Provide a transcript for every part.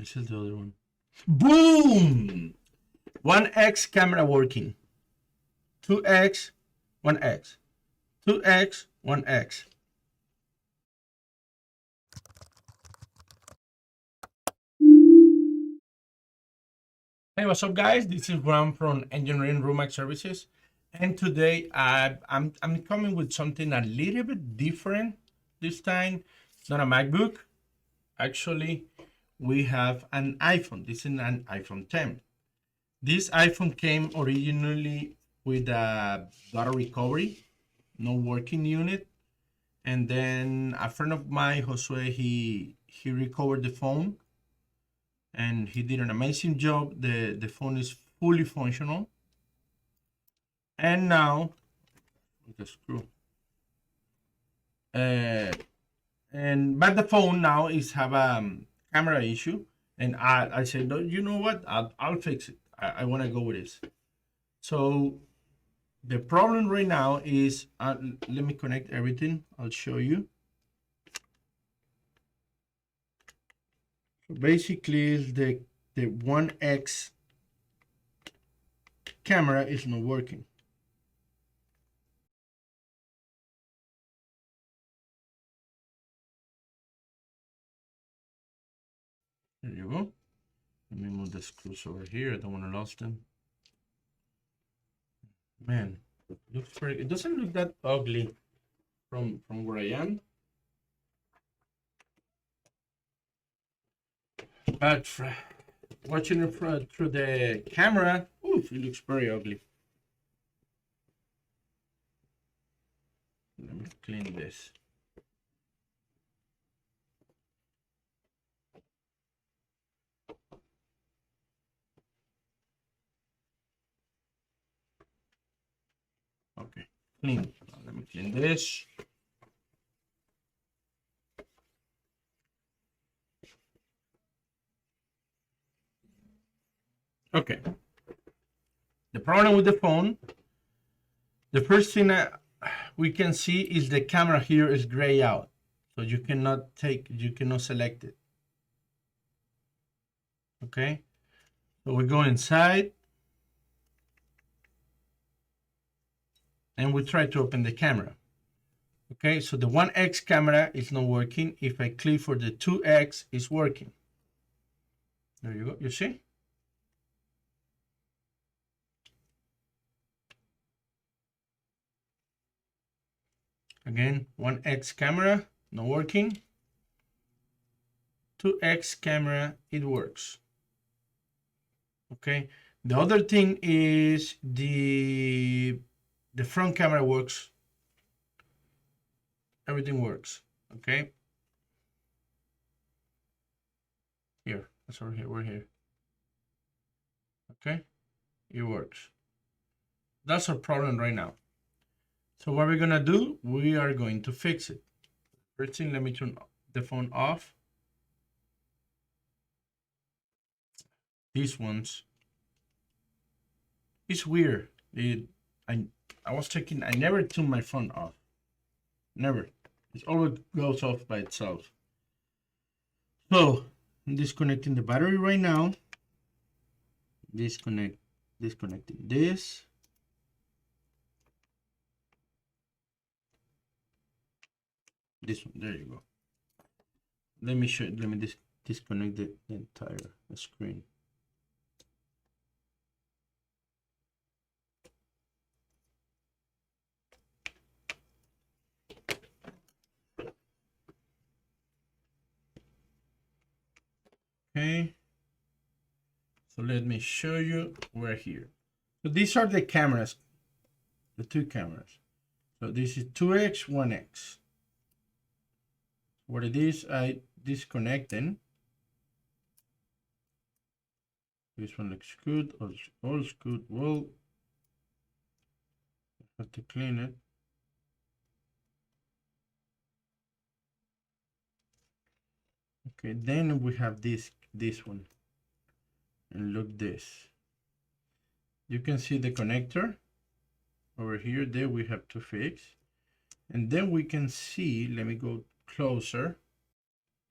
this is the other one. Boom! 1x camera working. 2x, 1x. 2x, 1x. Hey, what's up, guys? This is Ram from Engineering Room Services, and today I'm coming with something a little bit different. This time, it's not a MacBook. Actually, we have an iPhone. This is an iPhone 10. This iPhone came originally with a data recovery, no working unit, and then a friend of mine, Josue, he recovered the phone. And he did an amazing job. The phone is fully functional. And now, with the screw. But the phone now is have a camera issue. And I said, no, you know what? I'll fix it. I want to go with this. So the problem right now is, let me connect everything. I'll show you. Basically, the 1x camera is not working. There you go. Let me move the screws over here. I don't want to lose them. Man, it doesn't look that ugly from where I am. But watching it through the camera, oof, it looks very ugly. Let me clean this. Okay, clean. Now let me clean this. Okay. The problem with the phone, the first thing we can see is the camera here is gray out. So you cannot select it. Okay. So we go inside. And we try to open the camera. Okay, so the 1x camera is not working. If I click for the 2x, it's working. There you go, you see? Again, 1x camera, not working. 2x camera, it works. Okay, the other thing is the front camera works. Everything works, okay? Here, that's over here, we're here. Okay, it works. That's our problem right now. So what we're gonna do, we are going to fix it. First thing, let me turn the phone off. These ones, it's weird. I was checking, I never turn my phone off. Never. It always goes off by itself. So I'm disconnecting the battery right now. Disconnecting this. This one, there you go. Let me disconnect the entire screen. Okay, so let me show you. We're here. So these are the cameras, the two cameras. So this is 2x, 1x. What it is, I disconnecting. This one looks good, all's good. Well, I have to clean it. Okay, then we have this one. And look this. You can see the connector over here. There we have to fix. And then we can see, let me go closer.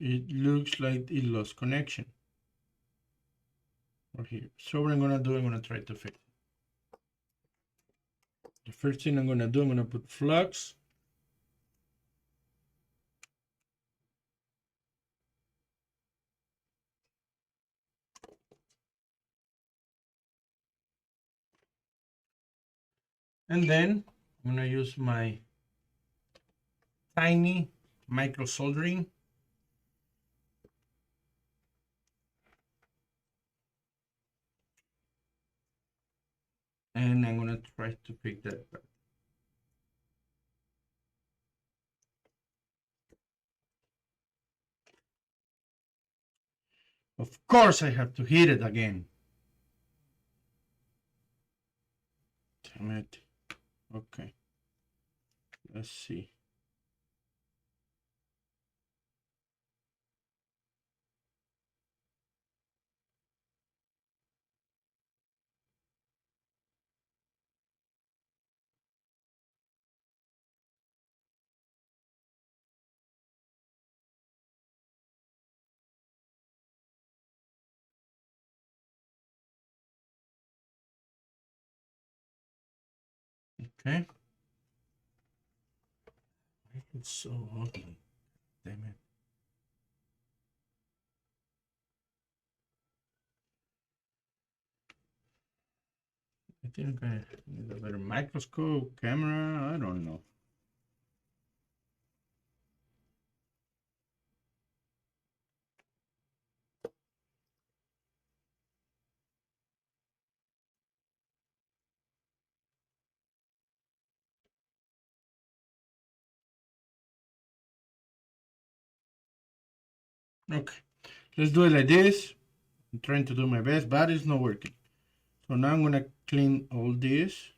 It looks like it lost connection. or here. So what I'm gonna do, I'm gonna try to fix it. The first thing I'm gonna do, I'm gonna put flux. And then I'm gonna use my tiny micro soldering. And I'm gonna try to pick that back. Of course I have to hit it again. Damn it. Okay. Let's see. Okay. It's so ugly. Damn it. I think I need a better microscope, camera, I don't know. Okay, let's do it like this. I'm trying to do my best, but it's not working. So now I'm gonna clean all this.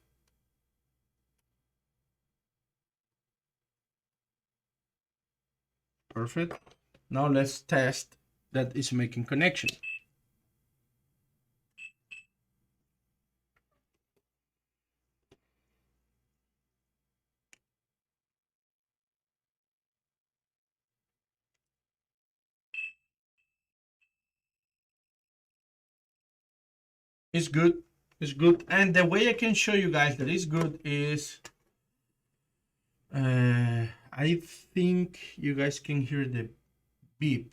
Perfect. Now let's test that it's making connection. It's good. It's good. And the way I can show you guys that it's good is I think you guys can hear the beep.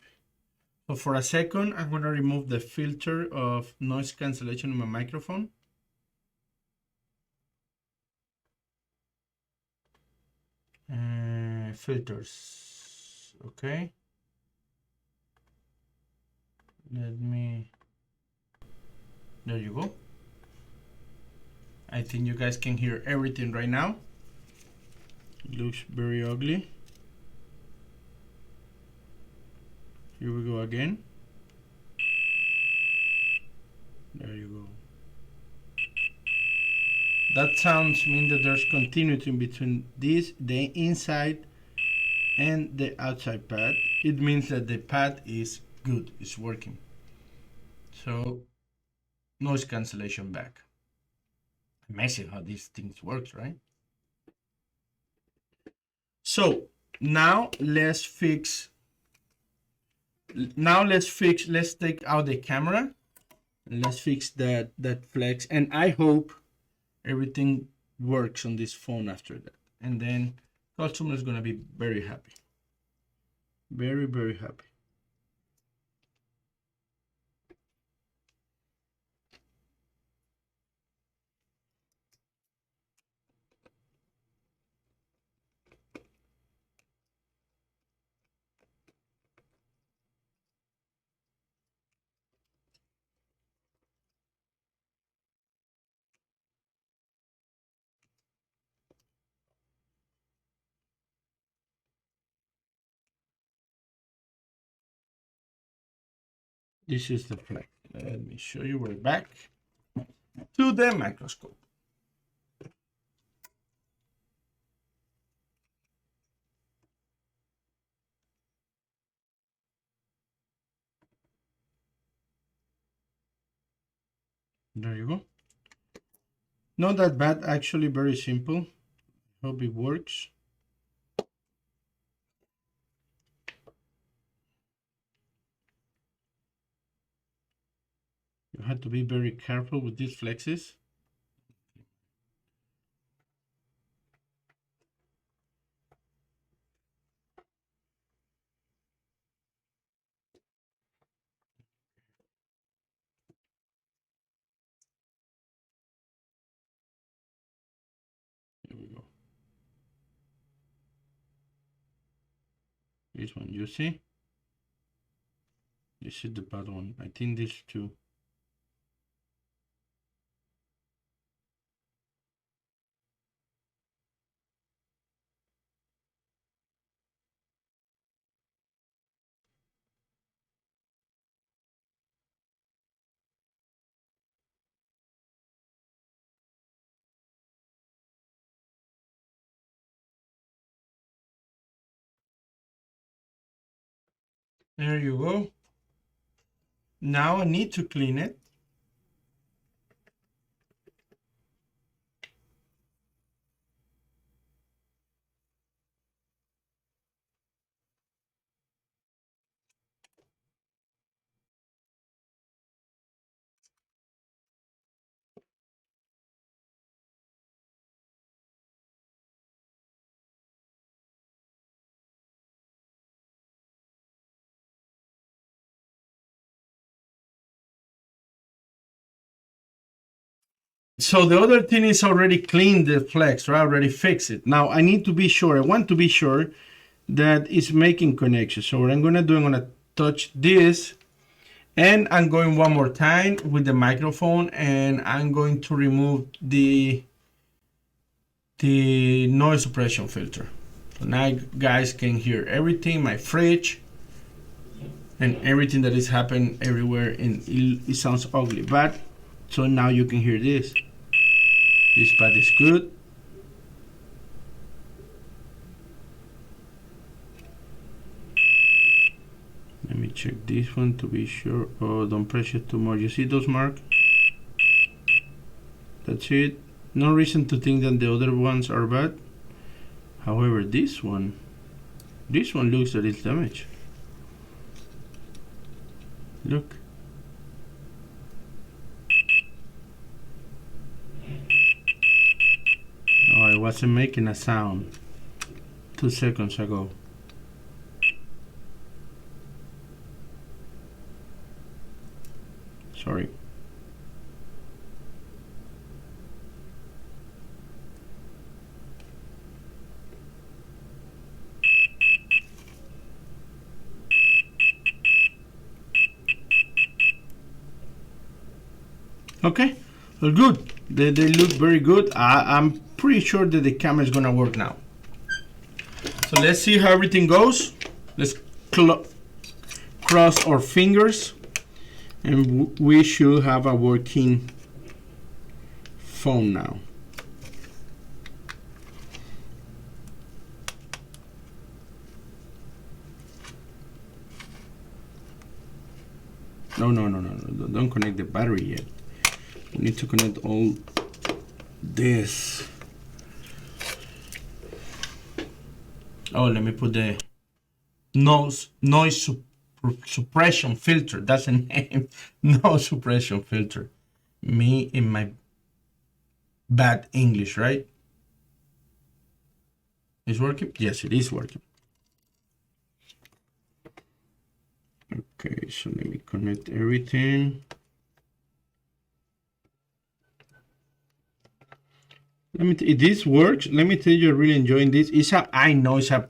So for a second, I'm gonna remove the filter of noise cancellation on my microphone. Filters. Okay. Let me. There you go. I think you guys can hear everything right now. It looks very ugly. Here we go again. There you go. That sounds mean that there's continuity in between this, the inside and the outside pad. It means that the pad is good, it's working. So noise cancellation back. Amazing how these things works, right? So now let's fix. Let's take out the camera. And let's fix that flex, and I hope everything works on this phone after that. And then customer is gonna be very happy. Very, very happy. This is the flex. Let me show you. We're back to the microscope. There you go. Not that bad, actually very simple. Hope it works. I have to be very careful with these flexes. Here we go. This one, you see? This is the bad one. I think this too. There you go. Now I need to clean it. So the other thing is already cleaned the flex, right? Already fixed it. Now I need to be sure, I want to be sure that it's making connection. So what I'm gonna do, I'm gonna touch this and I'm going one more time with the microphone and I'm going to remove the noise suppression filter. So now you guys can hear everything, my fridge and everything that is happening everywhere, and it sounds ugly, but so now you can hear this. This pad is good. Let me check this one to be sure. Oh, don't press it too much. You see those marks? That's it. No reason to think that the other ones are bad. However, this one looks that it's damaged. Look. Oh, it wasn't making a sound 2 seconds ago. Sorry. Okay, well, good. They look very good. I'm pretty sure that the camera is gonna work now. So let's see how everything goes. Let's cross our fingers, and we should have a working phone now. No, don't connect the battery yet. We need to connect all this. Oh, let me put the noise suppression filter. That's the name. Noise suppression filter. Me in my bad English, right? Is working? Yes, it is working. Okay, so let me connect everything. If this works, let me tell you, I'm really enjoying this. I know it's a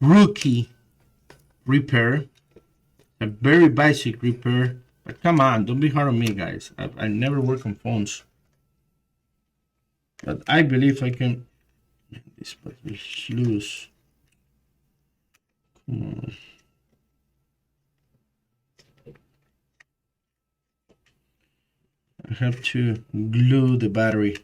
rookie repair, a very basic repair, but come on, don't be hard on me, guys. I never work on phones, but I believe I can. This button is loose. Come on. I have to glue the battery.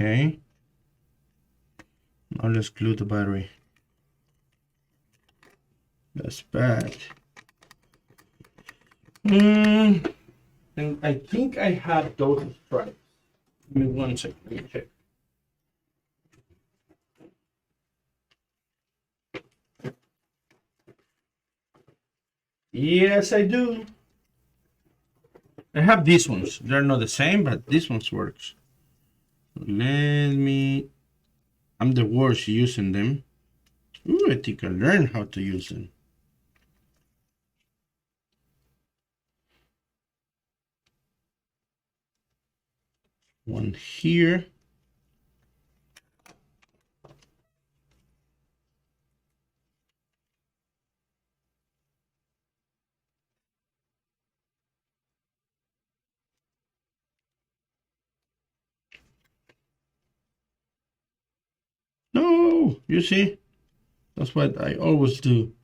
Okay. Now let's glue the battery. That's bad. And I think I have those stripes. Give me 1 second. Let me check. Yes, I do. I have these ones. They're not the same, but this one's works. Let me. I'm the worst using them. Ooh, I think I learned how to use them. One here. No, you see? That's what I always do.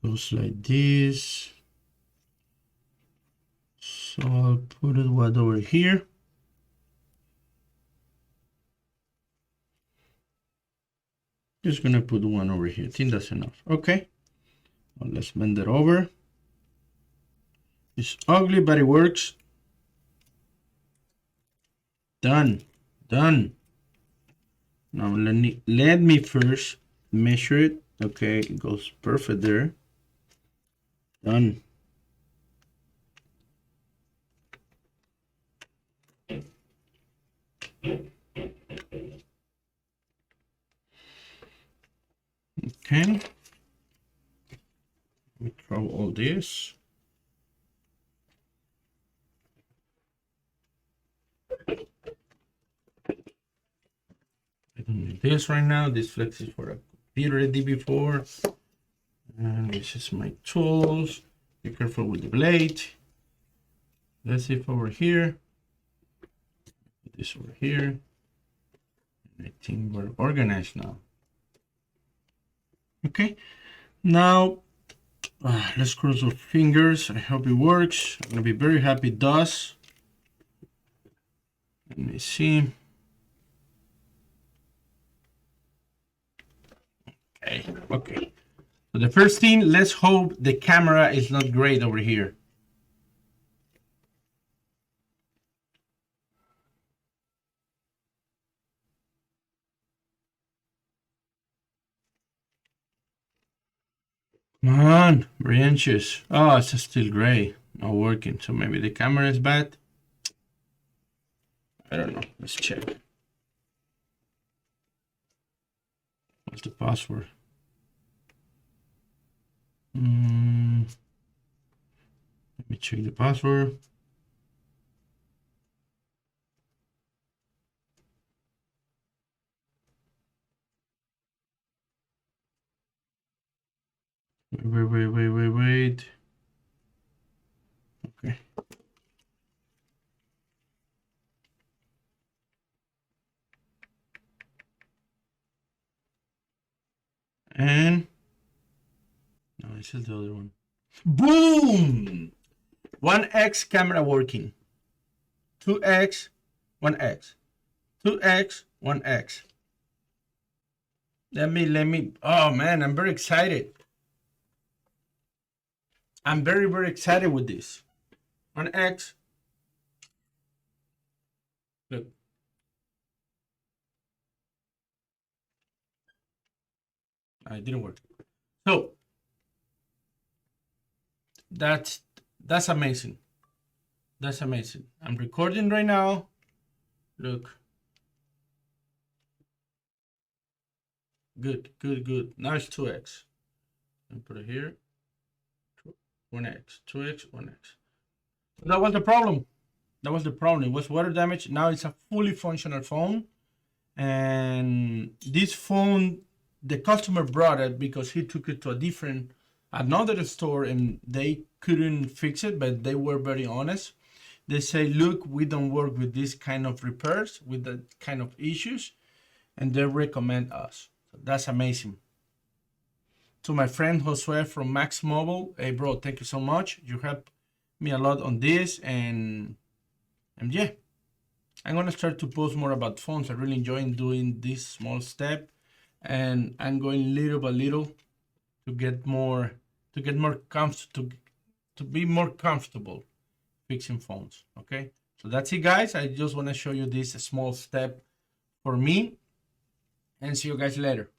Goes like this. So I'll put it what over here. Just gonna put one over here. I think that's enough. Okay. Well, let's bend it over. It's ugly, but it works. Done. Done. Now let me first measure it. Okay, it goes perfect there. Done. Okay. Let me throw all this. I don't need this right now. This flex is for a computer I did before. And this is my tools. Be careful with the blade. Let's see if over here. Put this over here. And I think we're organized now. Okay. Now, let's cross our fingers. I hope it works. I'm gonna be very happy it does. Let me see. Okay. So the first thing, let's hope the camera is not great over here. Come on, very anxious. Oh, it's still gray, not working. So maybe the camera is bad. I don't know. Let's check. What's the password? Let me check the password. Wait. Okay. And no, this is the other one. Boom! 1x camera working. 2x, 1x. 2x, 1x. Let me. Oh man, I'm very excited. I'm very, very excited with this. 1x. Look. It didn't work. So that's amazing. That's amazing. I'm recording right now. Look. Good. Now it's 2x. And put it here. 1x. 2x, 1x. That was the problem. It was water damage. Now it's a fully functional phone. And this phone, the customer brought it because he took it to another store and they couldn't fix it, but they were very honest. They say, look, we don't work with this kind of repairs, with that kind of issues, and they recommend us. So that's amazing. To my friend Josue from Max Mobile, hey bro, thank you so much. You helped me a lot on this, and yeah, I'm gonna start to post more about phones. I really enjoy doing this small step, and I'm going little by little to get more to be more comfortable fixing phones. Okay, so that's it, guys. I just want to show you this small step for me, and see you guys later.